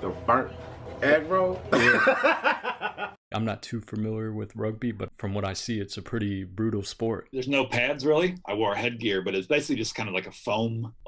The burnt egg roll? I'm not too familiar with rugby, but from what I see, it's a pretty brutal sport. There's no pads really. I wore headgear, but it's basically just kind of like a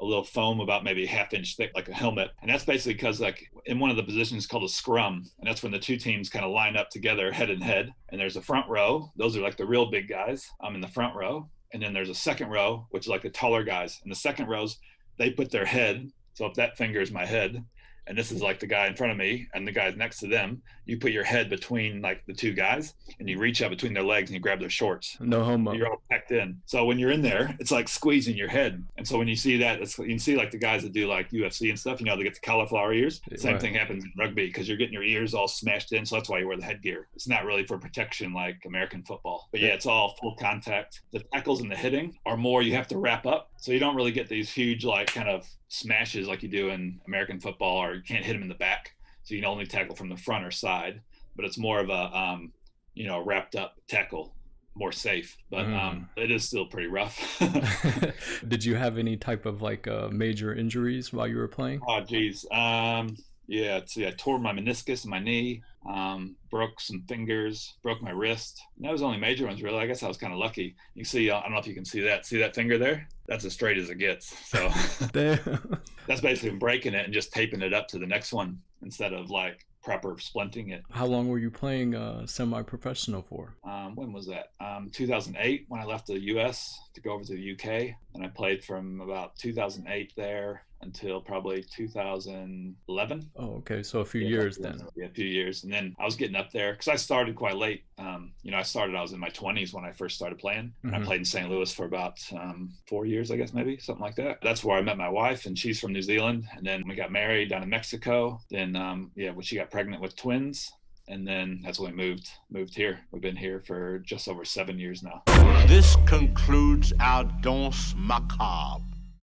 little foam about maybe a half-inch thick, like a helmet. And that's basically because like in one of the positions called a scrum, and that's when the two teams kind of line up together head and head. And there's a front row. Those are like the real big guys. I'm in the front row. And then there's a second row, which is like the taller guys. And the second rows, they put their head. So if that finger is my head, and this is like the guy in front of me and the guys next to them, you put your head between like the two guys and you reach out between their legs and you grab their shorts. No homo. You're all packed in. So when you're in there, it's like squeezing your head. And so when you see that, you can see like the guys that do like UFC and stuff, they get the cauliflower ears. Same thing happens in rugby because you're getting your ears all smashed in. So that's why you wear the headgear. It's not really for protection like American football. But yeah, it's all full contact. The tackles and the hitting are more you have to wrap up. So you don't really get these huge like kind of smashes like you do in American football, or you can't hit them in the back. So you can only tackle from the front or side, but it's more of a, wrapped up tackle, more safe, but it is still pretty rough. Did you have any type of like major injuries while you were playing? Oh, geez. I tore my meniscus in my knee, broke some fingers, broke my wrist. And that was the only major ones, really. I guess I was kind of lucky. You see, I don't know if you can see that. See that finger there? That's as straight as it gets. So that's basically breaking it and just taping it up to the next one instead of like proper splinting it. How long were you playing semi-professional for? When was that? 2008 when I left the U.S. to go over to the UK. And I played from about 2008 there until probably 2011. Oh, okay. So a few years then. Yeah, a few years. And then I was getting up there because I started quite late. I was in my 20s when I first started playing. And I played in St. Louis for about 4 years, I guess, maybe, something like that. That's where I met my wife, and she's from New Zealand. And then we got married down in Mexico. Then, when she got pregnant with twins. And then that's when we moved here. We've been here for just over 7 years now. This concludes our danse macabre.